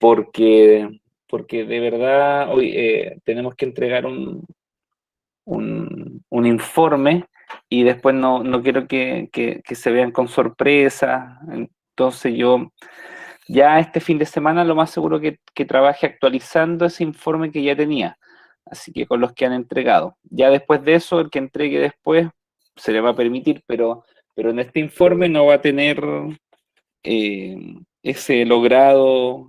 porque, porque de verdad hoy tenemos que entregar un informe y después no quiero que se vean con sorpresa. Entonces yo ya este fin de semana lo más seguro que trabaje actualizando ese informe que ya tenía, así que con los que han entregado. Ya después de eso, el que entregue después se le va a permitir, pero en este informe no va a tener ese logrado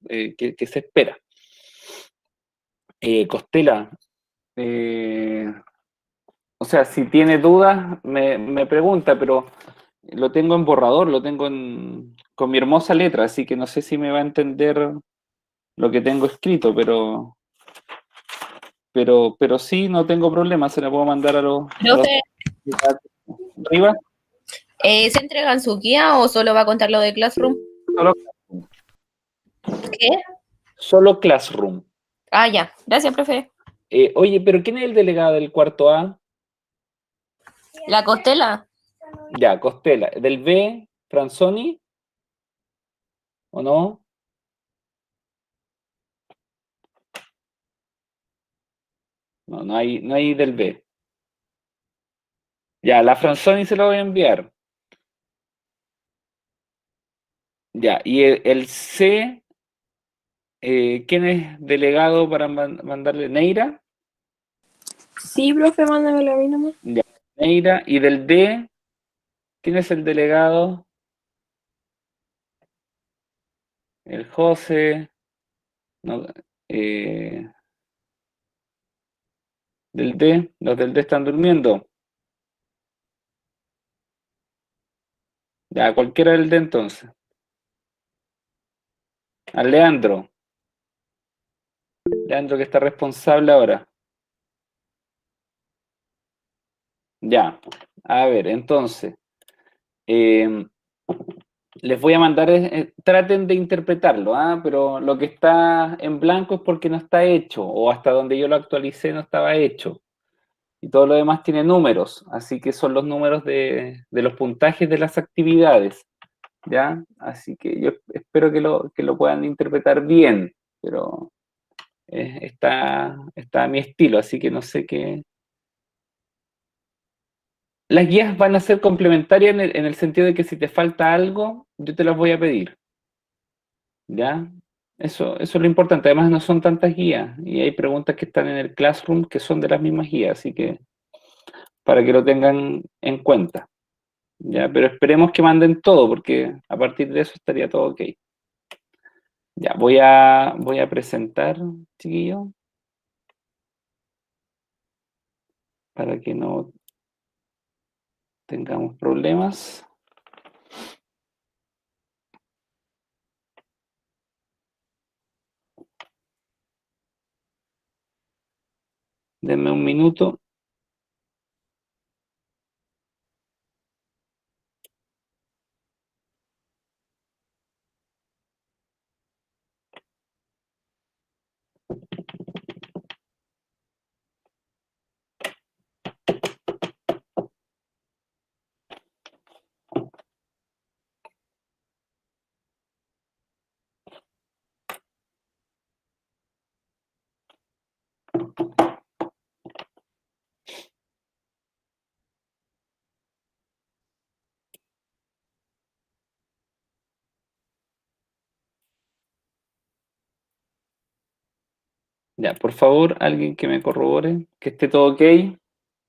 que se espera. Costela, o sea, si tiene dudas, me pregunta, pero lo tengo en borrador, lo tengo con mi hermosa letra, así que no sé si me va a entender lo que tengo escrito, pero sí, no tengo problema, se la puedo mandar a los Profe, arriba. ¿se entregan su guía o solo va a contar lo de Classroom? Solo, ¿Qué? solo Classroom. Ah, ya. Gracias, profe. Oye, pero ¿quién es el delegado del cuarto A? ¿La Costela? Ya, Costela. ¿Del B, Franzoni? ¿O no? No, no hay del B. Ya, la Franzoni se lo voy a enviar. Ya, y el C, ¿quién es delegado para mandarle? ¿Neira? Sí, profe, mándamelo a mí nomás. Ya, Neira. ¿Y del D, quién es el delegado? El José. No, del D, los del D están durmiendo. Ya, cualquiera del D entonces. A Leandro. Leandro que está responsable ahora. Ya, a ver, entonces, les voy a mandar, traten de interpretarlo, ¿ah? Pero lo que está en blanco es porque no está hecho, o hasta donde yo lo actualicé no estaba hecho. Y todo lo demás tiene números, así que son los números de los puntajes de las actividades, ¿ya? Así que yo espero que lo puedan interpretar bien, pero está a mi estilo, así que no sé qué. Las guías van a ser complementarias en el sentido de que si te falta algo, yo te las voy a pedir, ¿ya? Eso es lo importante. Además, no son tantas guías y hay preguntas que están en el Classroom que son de las mismas guías, así que para que lo tengan en cuenta, ¿ya? Pero esperemos que manden todo, porque a partir de eso estaría todo ok. Ya, voy a presentar, chiquillo, para que no tengamos problemas. Denme un minuto. Ya, por favor, alguien que me corrobore que esté todo ok.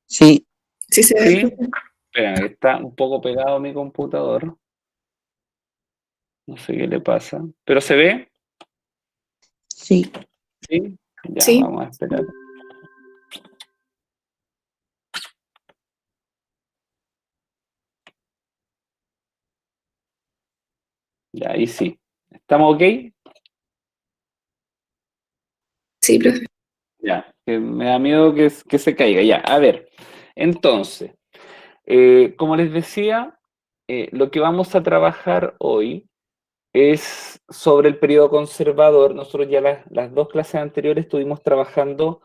Sí, Sí, se ve, ¿Sí? profe. Espera, está un poco pegado a mi computador. No sé qué le pasa. ¿Pero se ve? sí. ¿Sí? Ya, Sí. vamos a esperar. Ya, ahí sí. ¿Estamos ok? Sí, profe. Ya, que me da miedo que se caiga. Ya, a ver. Entonces, como les decía, lo que vamos a trabajar hoy es sobre el periodo conservador. Nosotros ya las dos clases anteriores estuvimos trabajando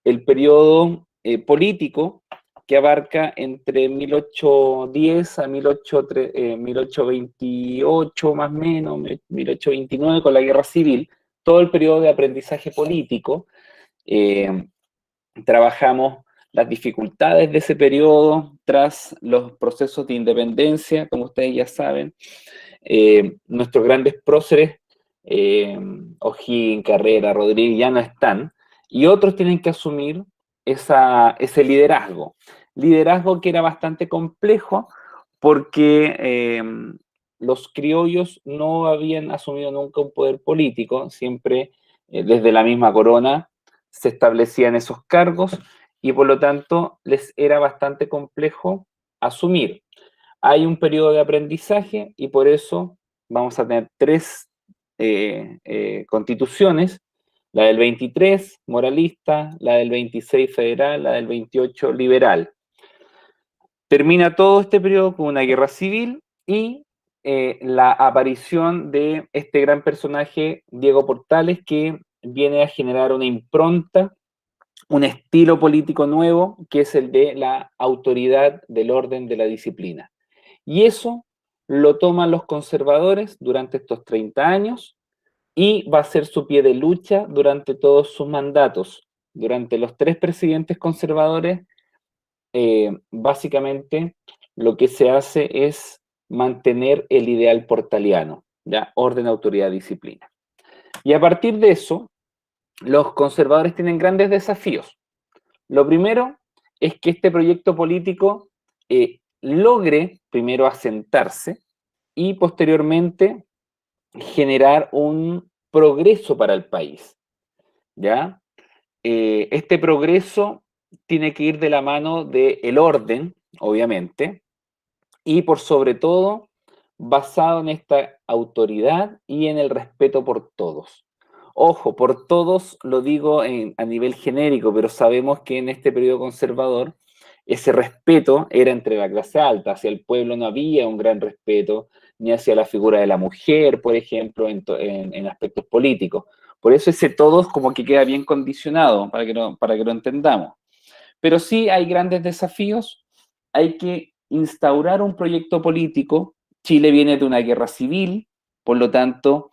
el periodo político, que abarca entre 1810 a 1828 más o menos, 1829 con la Guerra Civil, todo el periodo de aprendizaje político. Trabajamos las dificultades de ese periodo tras los procesos de independencia, como ustedes ya saben. Nuestros grandes próceres, O'Higgins, Carrera, Rodríguez, ya no están, y otros tienen que asumir ese liderazgo. Liderazgo que era bastante complejo porque los criollos no habían asumido nunca un poder político, siempre desde la misma corona se establecían esos cargos y por lo tanto les era bastante complejo asumir. Hay un periodo de aprendizaje y por eso vamos a tener tres constituciones, la del 23 moralista, la del 26 federal, la del 28 liberal. Termina todo este periodo con una guerra civil y la aparición de este gran personaje, Diego Portales, que viene a generar una impronta, un estilo político nuevo, que es el de la autoridad del orden de la disciplina. Y eso lo toman los conservadores durante estos 30 años y va a ser su pie de lucha durante todos sus mandatos. Durante los tres presidentes conservadores, básicamente lo que se hace es mantener el ideal portaliano, ¿ya? Orden, autoridad, disciplina. Y a partir de eso, los conservadores tienen grandes desafíos. Lo primero es que este proyecto político logre primero asentarse y posteriormente generar un progreso para el país, ¿ya? Este progreso tiene que ir de la mano del orden, obviamente, y por sobre todo basado en esta autoridad y en el respeto por todos. Ojo, por todos lo digo a nivel genérico, pero sabemos que en este periodo conservador ese respeto era entre la clase alta, hacia el pueblo no había un gran respeto, ni hacia la figura de la mujer, por ejemplo, en aspectos políticos. Por eso ese todos como que queda bien condicionado, para que lo entendamos. Pero sí hay grandes desafíos, hay que instaurar un proyecto político. Chile viene de una guerra civil, por lo tanto,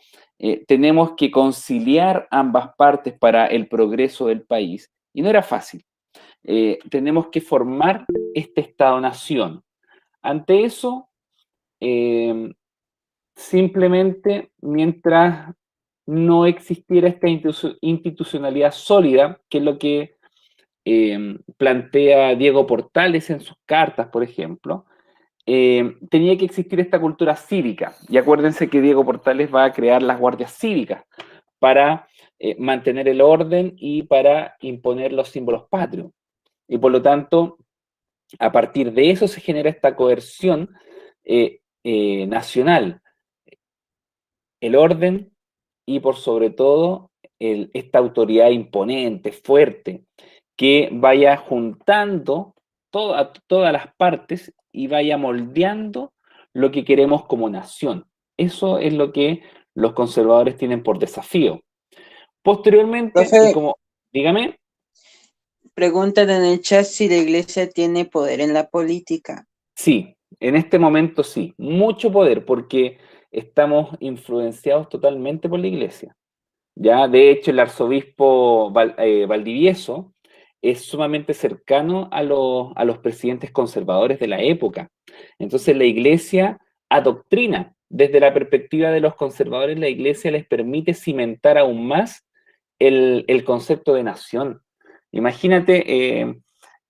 tenemos que conciliar ambas partes para el progreso del país. Y no era fácil. Tenemos que formar este Estado-nación. Ante eso, simplemente mientras no existiera esta institucionalidad sólida, que es lo que plantea Diego Portales en sus cartas, por ejemplo, tenía que existir esta cultura cívica. Y acuérdense que Diego Portales va a crear las guardias cívicas para mantener el orden y para imponer los símbolos patrios. Y por lo tanto, a partir de eso se genera esta coerción nacional. El orden y por sobre todo esta autoridad imponente, fuerte, que vaya juntando todas las partes y vaya moldeando lo que queremos como nación. Eso es lo que los conservadores tienen por desafío. Posteriormente, Profe, y como, dígame, preguntan en el chat si la iglesia tiene poder en la política. sí, en este momento sí, mucho poder, porque estamos influenciados totalmente por la iglesia. Ya, de hecho, el arzobispo Valdivieso es sumamente cercano a los presidentes conservadores de la época. Entonces, la iglesia adoctrina. Desde la perspectiva de los conservadores, la iglesia les permite cimentar aún más el concepto de nación. Imagínate,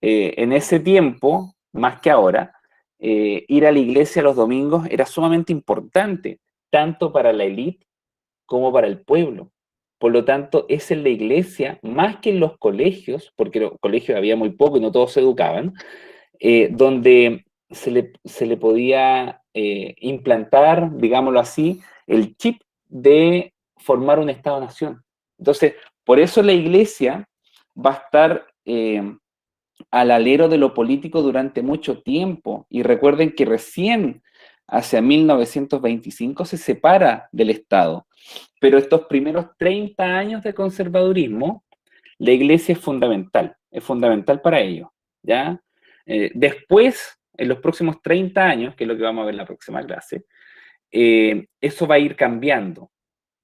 en ese tiempo, más que ahora, ir a la iglesia los domingos era sumamente importante, tanto para la élite como para el pueblo. Por lo tanto, es en la iglesia, más que en los colegios, porque en los colegios había muy poco y no todos se educaban, donde se le podía implantar, digámoslo así, el chip de formar un Estado-nación. Entonces, por eso la iglesia va a estar al alero de lo político durante mucho tiempo. Y recuerden que recién, hacia 1925, se separa del Estado. Pero estos primeros 30 años de conservadurismo, la iglesia es fundamental para ello, ¿ya? Después, en los próximos 30 años, que es lo que vamos a ver en la próxima clase, eso va a ir cambiando.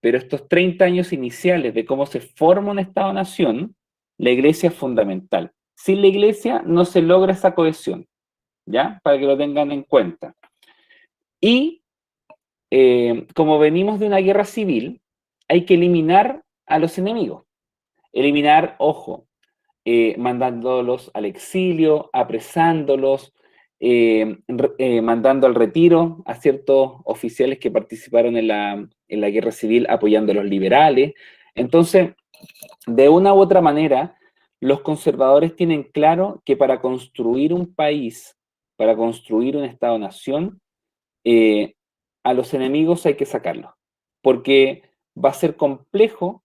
Pero estos 30 años iniciales de cómo se forma un Estado-nación, la Iglesia es fundamental. Sin la Iglesia no se logra esa cohesión, ¿ya? Para que lo tengan en cuenta. Y como venimos de una guerra civil, hay que eliminar a los enemigos. Eliminar, ojo, mandándolos al exilio, apresándolos, mandando al retiro a ciertos oficiales que participaron en la guerra civil apoyando a los liberales. Entonces, de una u otra manera, los conservadores tienen claro que para construir un país, para construir un Estado-nación, a los enemigos hay que sacarlos, porque va a ser complejo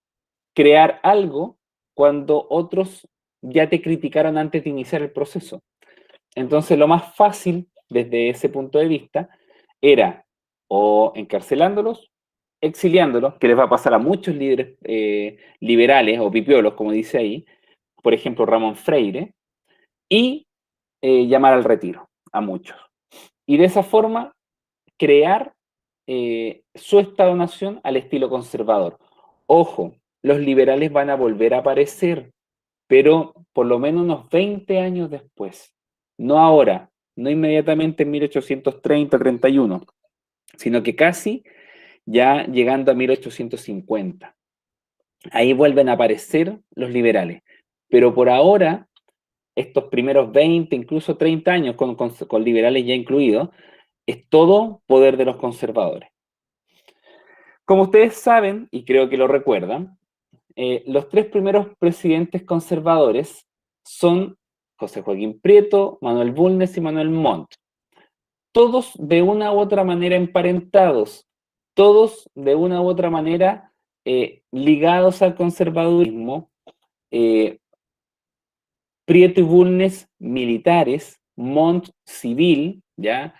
crear algo cuando otros ya te criticaron antes de iniciar el proceso. Entonces, lo más fácil, desde ese punto de vista, era o encarcelándolos, exiliándolos, que les va a pasar a muchos líderes liberales o pipiolos, como dice ahí, por ejemplo, Ramón Freire, y llamar al retiro a muchos. Y de esa forma, crear su Estado-nación al estilo conservador. Ojo, los liberales van a volver a aparecer, pero por lo menos unos 20 años después. No ahora, no inmediatamente en 1830-31, sino que casi ya llegando a 1850. Ahí vuelven a aparecer los liberales. Pero por ahora, estos primeros 20, incluso 30 años, con liberales ya incluidos, es todo poder de los conservadores. Como ustedes saben, y creo que lo recuerdan, los tres primeros presidentes conservadores son José Joaquín Prieto, Manuel Bulnes y Manuel Montt. Todos de una u otra manera emparentados, todos de una u otra manera ligados al conservadurismo. Prieto y Bulnes militares, Montt civil, ¿ya?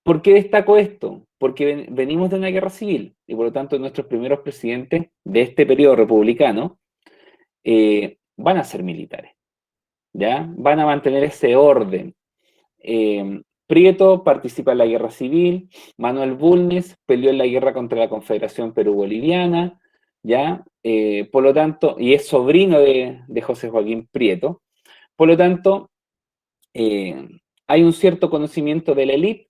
¿Por qué destaco esto? Porque venimos de una guerra civil y por lo tanto nuestros primeros presidentes de este periodo republicano van a ser militares, ¿ya? Van a mantener ese orden. Prieto participa en la guerra civil, Manuel Bulnes peleó en la guerra contra la Confederación Perú-Boliviana, ¿ya? Por lo tanto, y es sobrino de José Joaquín Prieto, por lo tanto, hay un cierto conocimiento de la élite.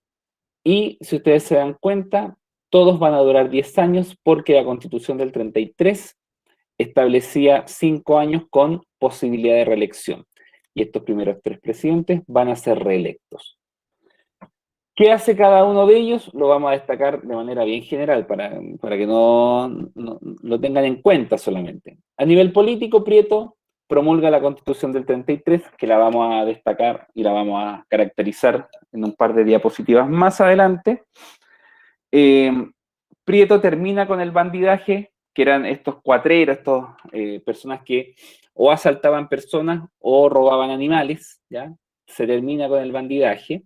Y si ustedes se dan cuenta, todos van a durar 10 años porque la Constitución del 33 establecía 5 años con posibilidad de reelección. Y estos primeros tres presidentes van a ser reelectos. ¿Qué hace cada uno de ellos? Lo vamos a destacar de manera bien general para que no lo tengan en cuenta solamente. A nivel político, Prieto promulga la Constitución del 33, que la vamos a destacar y la vamos a caracterizar en un par de diapositivas más adelante. Prieto termina con el bandidaje, que eran estos cuatreros, personas que o asaltaban personas o robaban animales, ¿ya? Se termina con el bandidaje.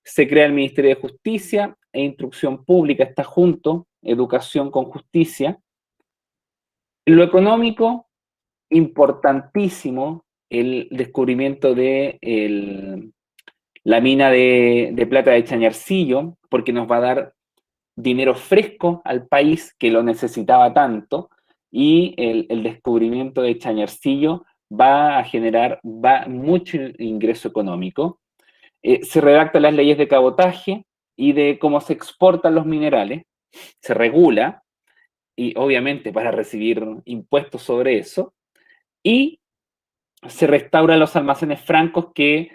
Se crea el Ministerio de Justicia e Instrucción Pública, está junto, educación con justicia. En lo económico, importantísimo el descubrimiento de la mina de plata de Chañarcillo, porque nos va a dar dinero fresco al país que lo necesitaba tanto, y el descubrimiento de Chañarcillo va a generar mucho ingreso económico. Se redactan las leyes de cabotaje y de cómo se exportan los minerales, se regula, y obviamente para recibir impuestos sobre eso, y se restauran los almacenes francos que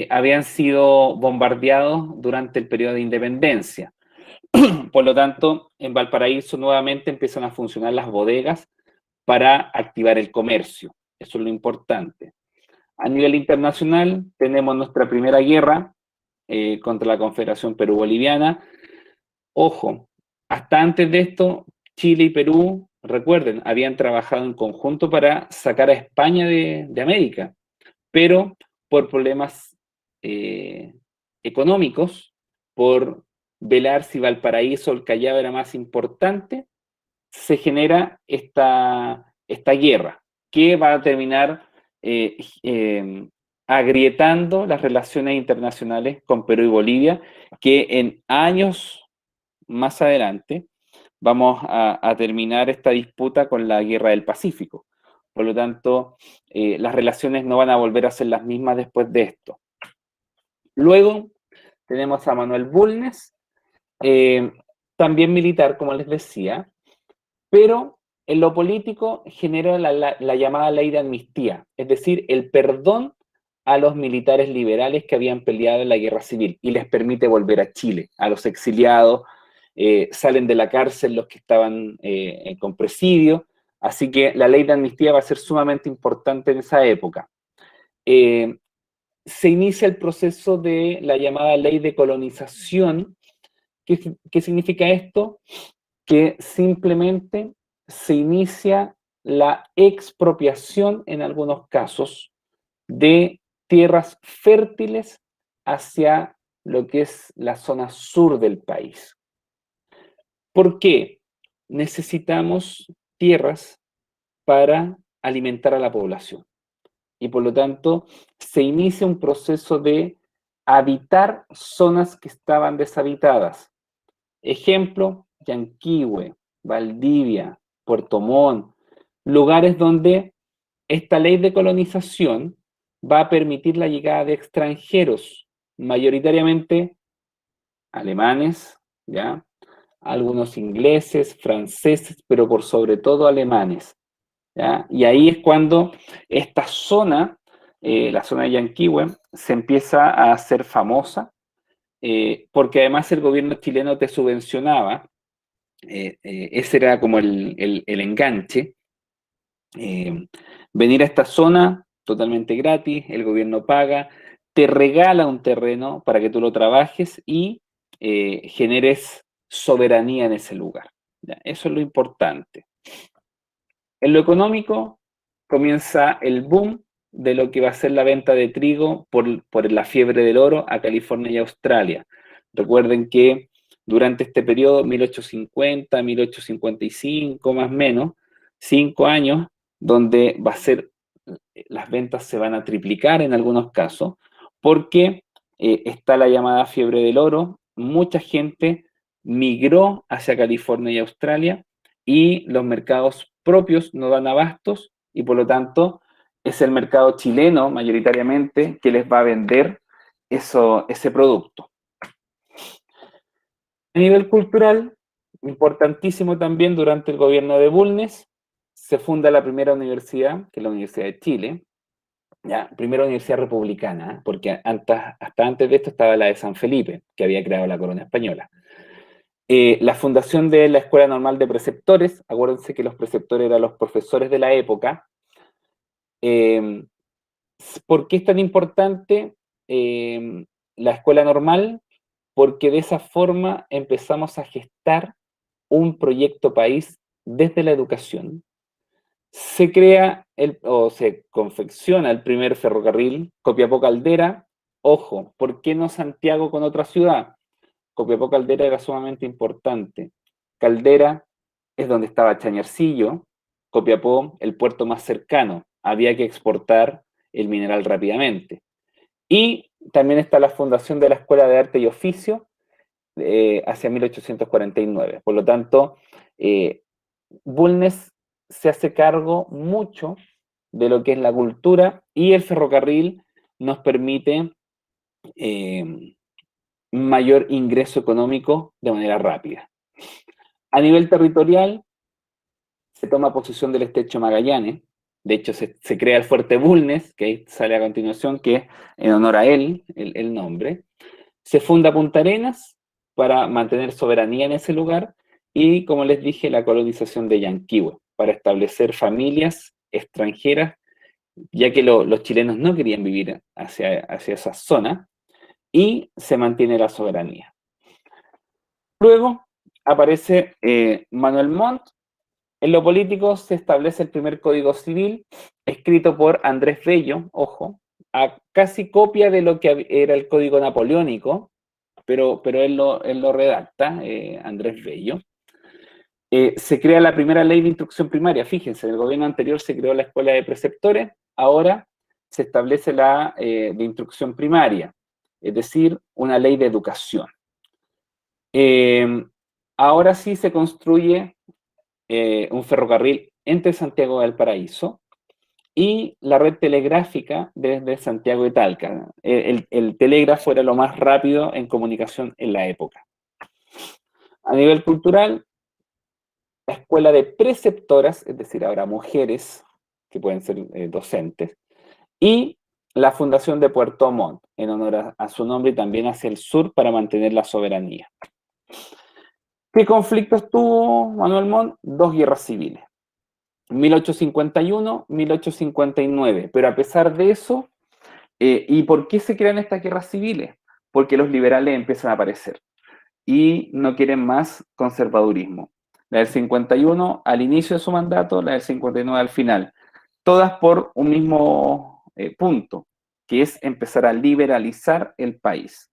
habían sido bombardeados durante el periodo de independencia. Por lo tanto, en Valparaíso nuevamente empiezan a funcionar las bodegas para activar el comercio. Eso es lo importante. A nivel internacional, tenemos nuestra primera guerra contra la Confederación Perú-Boliviana. Ojo, hasta antes de esto, Chile y Perú, recuerden, habían trabajado en conjunto para sacar a España de América, pero por problemas económicos, por velar si Valparaíso o el Callao era más importante, se genera esta guerra, que va a terminar agrietando las relaciones internacionales con Perú y Bolivia, que en años más adelante vamos a terminar esta disputa con la Guerra del Pacífico. Por lo tanto, las relaciones no van a volver a ser las mismas después de esto. Luego tenemos a Manuel Bulnes, también militar, como les decía, pero en lo político generó la llamada ley de amnistía, es decir, el perdón a los militares liberales que habían peleado en la guerra civil y les permite volver a Chile, a los exiliados, salen de la cárcel los que estaban con presidio, así que la ley de amnistía va a ser sumamente importante en esa época. Se inicia el proceso de la llamada ley de colonización. ¿Qué significa esto? Que simplemente se inicia la expropiación en algunos casos de tierras fértiles hacia lo que es la zona sur del país. ¿Por qué? Necesitamos tierras para alimentar a la población. Y por lo tanto, se inicia un proceso de habitar zonas que estaban deshabitadas. Ejemplo, Yanquihue, Valdivia, Puerto Montt, lugares donde esta ley de colonización va a permitir la llegada de extranjeros, mayoritariamente alemanes, ¿ya? Algunos ingleses, franceses, pero por sobre todo alemanes, ¿ya? Y ahí es cuando esta zona, la zona de Yanquihue, se empieza a hacer famosa, porque además el gobierno chileno te subvencionaba, ese era como el enganche, venir a esta zona totalmente gratis, el gobierno paga, te regala un terreno para que tú lo trabajes y generes soberanía en ese lugar. ¿Ya? Eso es lo importante. En lo económico comienza el boom de lo que va a ser la venta de trigo por la fiebre del oro a California y Australia. Recuerden que durante este periodo, 1850, 1855, más o menos, 5 años, donde va a ser, las ventas se van a triplicar en algunos casos, porque está la llamada fiebre del oro, mucha gente migró hacia California y Australia, y los mercados propios no dan abastos, y por lo tanto es el mercado chileno mayoritariamente que les va a vender ese producto. A nivel cultural, importantísimo también, durante el gobierno de Bulnes, se funda la primera universidad, que es la Universidad de Chile, ¿ya? Primera universidad republicana, porque hasta antes de esto estaba la de San Felipe, que había creado la corona española. La fundación de la Escuela Normal de Preceptores, acuérdense que los preceptores eran los profesores de la época. ¿Por qué es tan importante la Escuela Normal? Porque de esa forma empezamos a gestar un proyecto país desde la educación. Se crea o se confecciona el primer ferrocarril Copiapó-Caldera. Ojo, ¿por qué no Santiago con otra ciudad? Copiapó Caldera era sumamente importante. Caldera es donde estaba Chañarcillo, Copiapó el puerto más cercano, había que exportar el mineral rápidamente. Y también está la fundación de la Escuela de Arte y Oficio hacia 1849. Por lo tanto, Bulnes se hace cargo mucho de lo que es la cultura, y el ferrocarril nos permite mayor ingreso económico de manera rápida. A nivel territorial, se toma posesión del estrecho Magallanes. De hecho, se crea el fuerte Bulnes, que ahí sale a continuación, que es en honor a él, el nombre. Se funda Punta Arenas para mantener soberanía en ese lugar, y, como les dije, la colonización de Yanquihue, para establecer familias extranjeras, ya que los chilenos no querían vivir hacia esa zona, y se mantiene la soberanía. Luego aparece Manuel Montt. En lo político se establece el primer Código Civil, escrito por Andrés Bello, ojo, a casi copia de lo que era el Código Napoleónico, pero él lo redacta, Andrés Bello. Se crea la primera ley de instrucción primaria. Fíjense, en el gobierno anterior se creó la Escuela de Preceptores, ahora se establece la de instrucción primaria, es decir, una ley de educación. Ahora sí se construye un ferrocarril entre Santiago de Valparaíso y la red telegráfica desde Santiago de Talca. El telégrafo era lo más rápido en comunicación en la época. A nivel cultural, la escuela de preceptoras, es decir, habrá mujeres que pueden ser docentes, y la fundación de Puerto Montt, en honor a su nombre y también hacia el sur para mantener la soberanía. ¿Qué conflictos tuvo Manuel Montt? 2 guerras civiles, 1851, 1859, pero a pesar de eso, ¿y por qué se crean estas guerras civiles? Porque los liberales empiezan a aparecer y no quieren más conservadurismo. La del 51 al inicio de su mandato, la del 59 al final, todas por un mismo punto, que es empezar a liberalizar el país.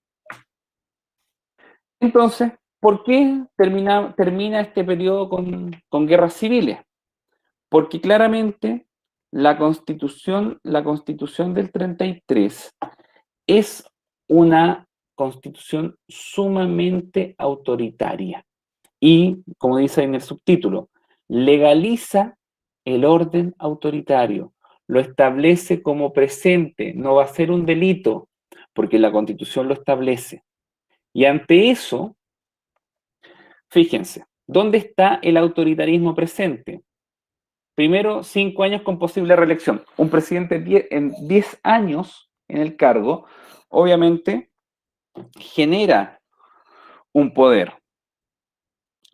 Entonces, ¿por qué termina este periodo con guerras civiles? Porque claramente la Constitución del 33 es una Constitución sumamente autoritaria y, como dice en el subtítulo, legaliza el orden autoritario, lo establece como presente, no va a ser un delito, porque la Constitución lo establece. Y ante eso, fíjense, ¿dónde está el autoritarismo presente? Primero, 5 años con posible reelección. Un presidente en 10 años en el cargo, obviamente, genera un poder.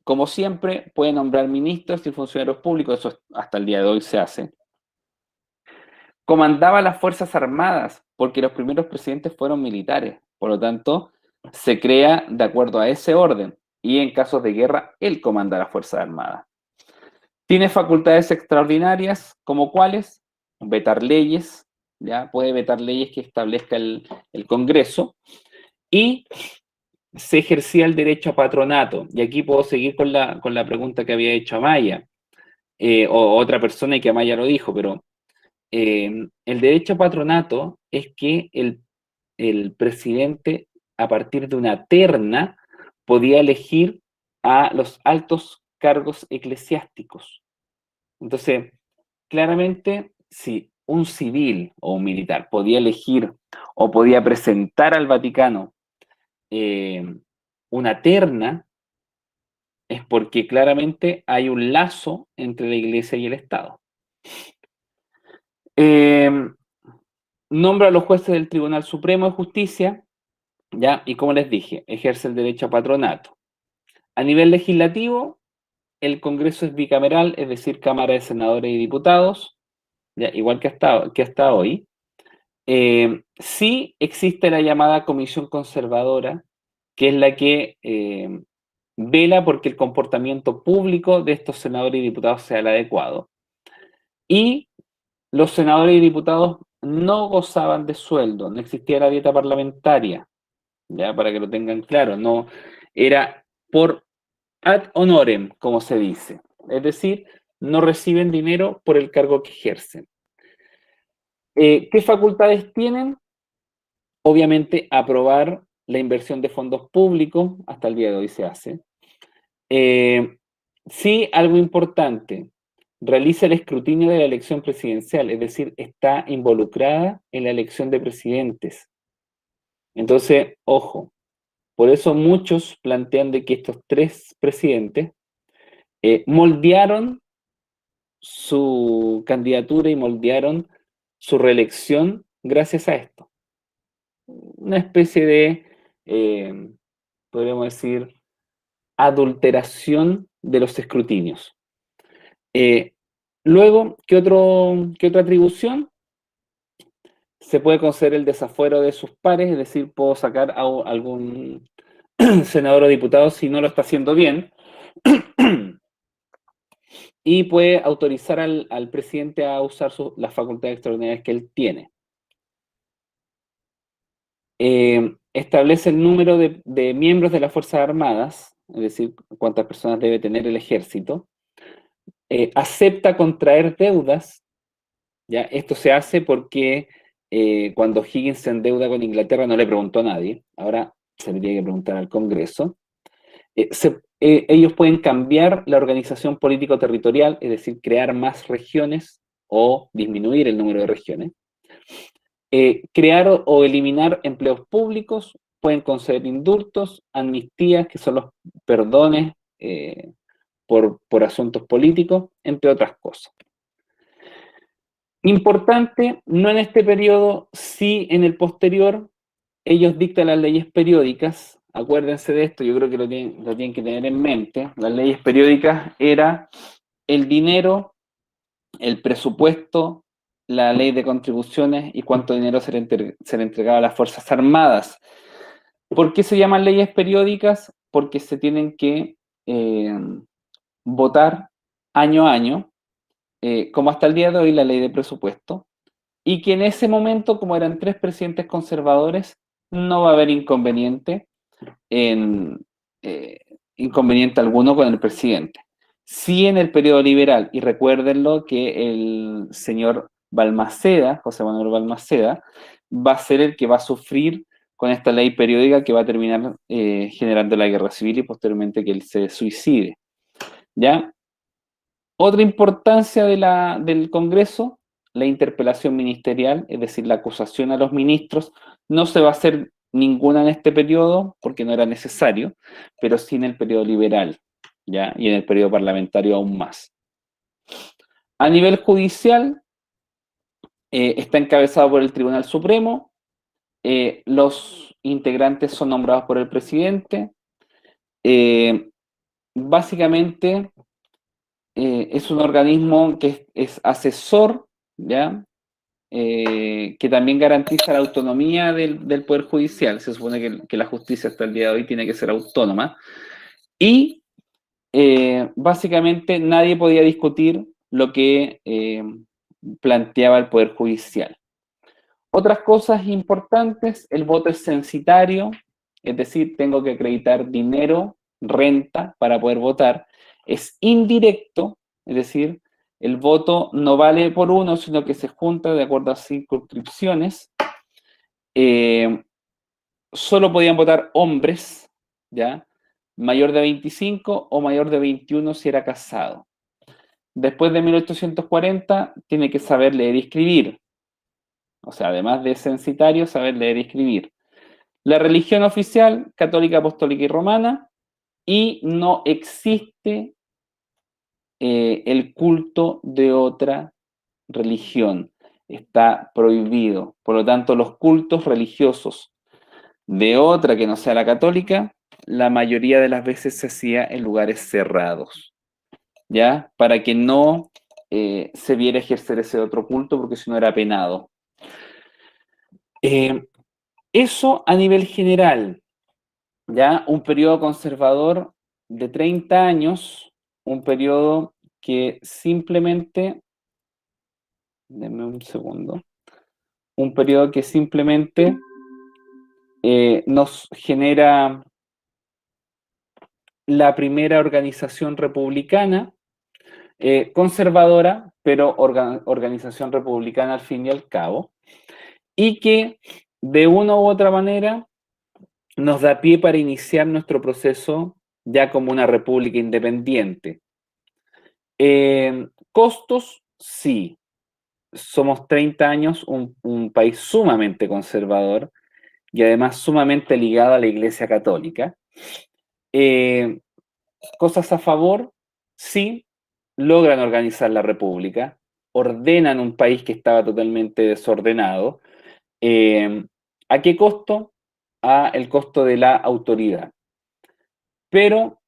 Como siempre, puede nombrar ministros y funcionarios públicos, eso hasta el día de hoy se hace. Comandaba las Fuerzas Armadas, porque los primeros presidentes fueron militares. Por lo tanto, se crea de acuerdo a ese orden. Y en casos de guerra, él comanda las Fuerzas Armadas. Tiene facultades extraordinarias, como cuáles, vetar leyes, ya puede vetar leyes que establezca el Congreso, y se ejercía el derecho a patronato. Y aquí puedo seguir con la pregunta que había hecho Amaya, o otra persona, y que Amaya lo dijo, pero el derecho a patronato es que el presidente, a partir de una terna, podía elegir a los altos cargos eclesiásticos. Entonces, claramente, si un civil o un militar podía elegir o podía presentar al Vaticano una terna, es porque claramente hay un lazo entre la Iglesia y el Estado. Nombra a los jueces del Tribunal Supremo de Justicia, ¿ya? Y como les dije, ejerce el derecho a patronato. A nivel legislativo, el Congreso es bicameral, es decir, Cámara de Senadores y Diputados, ¿ya? Igual que hasta hoy. Sí existe la llamada Comisión Conservadora, que es la que vela porque el comportamiento público de estos senadores y diputados sea el adecuado. Y los senadores y diputados no gozaban de sueldo, no existía la dieta parlamentaria, ya para que lo tengan claro, no era por ad honorem, como se dice, es decir, no reciben dinero por el cargo que ejercen. ¿Qué facultades tienen? Obviamente, aprobar la inversión de fondos públicos, hasta el día de hoy se hace. Sí, algo importante, realiza el escrutinio de la elección presidencial, es decir, está involucrada en la elección de presidentes. Entonces, ojo, por eso muchos plantean de que estos 3 presidentes moldearon su candidatura y moldearon su reelección gracias a esto. Una especie de, podríamos decir, adulteración de los escrutinios. Luego, ¿qué otra atribución? Se puede conceder el desafuero de sus pares, es decir, puedo sacar a algún senador o diputado si no lo está haciendo bien, y puede autorizar al presidente a usar las facultades extraordinarias que él tiene. Establece el número de miembros de las Fuerzas Armadas, es decir, cuántas personas debe tener el ejército. Acepta contraer deudas, ¿ya? Esto se hace porque cuando Higgins se endeuda con Inglaterra no le preguntó a nadie, ahora se le tiene que preguntar al Congreso. Ellos pueden cambiar la organización político-territorial, es decir, crear más regiones o disminuir el número de regiones. Crear o eliminar empleos públicos, pueden conceder indultos, amnistías, que son los perdones por asuntos políticos, entre otras cosas. Importante, no en este periodo, sí en el posterior, ellos dictan las leyes periódicas. Acuérdense de esto, yo creo que lo tienen que tener en mente. Las leyes periódicas era el dinero, el presupuesto, la ley de contribuciones y cuánto dinero se le entregaba a las Fuerzas Armadas. ¿Por qué se llaman leyes periódicas? Porque se tienen que votar año a año, como hasta el día de hoy la ley de presupuesto, y que en ese momento, como eran 3 presidentes conservadores, no va a haber inconveniente alguno con el presidente. Sí en el periodo liberal, y recuérdenlo que el señor Balmaceda, José Manuel Balmaceda, va a ser el que va a sufrir con esta ley periódica que va a terminar generando la guerra civil y posteriormente que él se suicide. ¿Ya? Otra importancia del Congreso, la interpelación ministerial, es decir, la acusación a los ministros. No se va a hacer ninguna en este periodo porque no era necesario, pero sí en el periodo liberal, ¿ya? Y en el periodo parlamentario aún más. A nivel judicial, está encabezado por el Tribunal Supremo. Los integrantes son nombrados por el presidente. Básicamente, es un organismo que es asesor, ¿ya? Que también garantiza la autonomía del Poder Judicial. Se supone que la justicia hasta el día de hoy tiene que ser autónoma. Y básicamente nadie podía discutir lo que planteaba el Poder Judicial. Otras cosas importantes, el voto es censitario, es decir, tengo que acreditar dinero, renta para poder votar. Es indirecto, es decir, el voto no vale por uno, sino que se junta de acuerdo a circunscripciones. Solo podían votar hombres, ¿ya? Mayor de 25 o mayor de 21 si era casado. Después de 1840 tiene que saber leer y escribir. O sea, además de censitario, saber leer y escribir. La religión oficial, católica, apostólica y romana, y no existe el culto de otra religión. Está prohibido. Por lo tanto, los cultos religiosos de otra que no sea la católica, la mayoría de las veces se hacía en lugares cerrados, ¿ya? Para que no se viera ejercer ese otro culto, porque si no era penado. Eso a nivel general, ¿ya? Un periodo conservador de 30 años, un periodo que simplemente, denme un segundo, un periodo que simplemente nos genera la primera organización republicana, conservadora, pero organización republicana al fin y al cabo, y que de una u otra manera nos da pie para iniciar nuestro proceso ya como una república independiente. Costos, sí. Somos 30 años un país sumamente conservador y además sumamente ligado a la Iglesia Católica. Cosas a favor, sí, logran organizar la república, ordenan un país que estaba totalmente desordenado. ¿A qué costo? A el costo de la autoridad. Pero,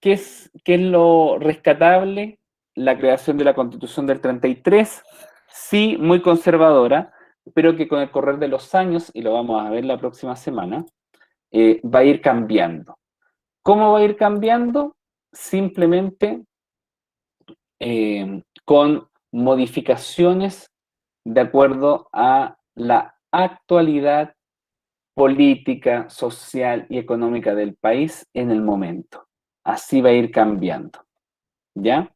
¿qué es lo rescatable? La creación de la Constitución del 33, sí, muy conservadora, pero que con el correr de los años, y lo vamos a ver la próxima semana, va a ir cambiando. ¿Cómo va a ir cambiando? Simplemente con modificaciones de acuerdo a la actualidad política, social y económica del país en el momento. Así va a ir cambiando. ¿Ya?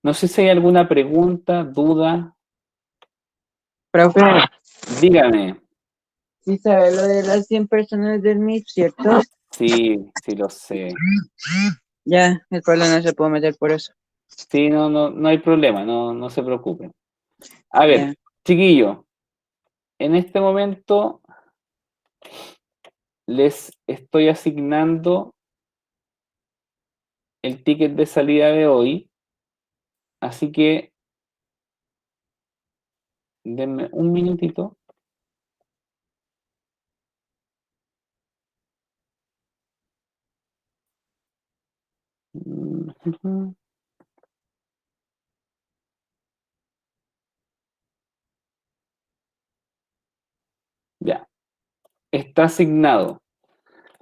No sé si hay alguna pregunta, duda. Profe, Dígame. Sí sabe lo de las 100 personas del MIP, ¿cierto? Sí, sí lo sé. Ya, el Pablo no se puede meter por eso. Sí, no hay problema, no se preocupen. A ver, Ya. chiquillo, en este momento les estoy asignando el ticket de salida de hoy, así que denme un minutito. Ya, está asignado.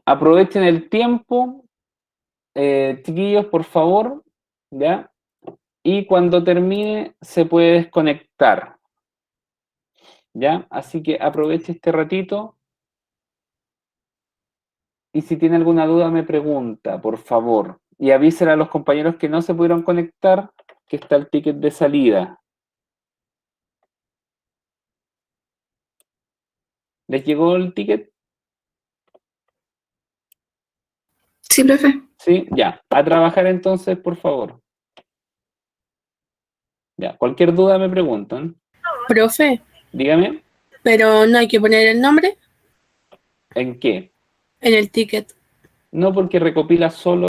Aprovechen el tiempo, chiquillos, por favor, ¿ya? Y cuando termine se puede desconectar, ¿ya? Así que aproveche este ratito y si tiene alguna duda me pregunta, por favor. Y avísele a los compañeros que no se pudieron conectar que está el ticket de salida. ¿Les llegó el ticket? Sí, profe. Sí, ya. A trabajar entonces, por favor. Ya, cualquier duda me preguntan. Profe, Dígame, pero no hay que poner el nombre ¿en qué? en el ticket. No, porque recopila solo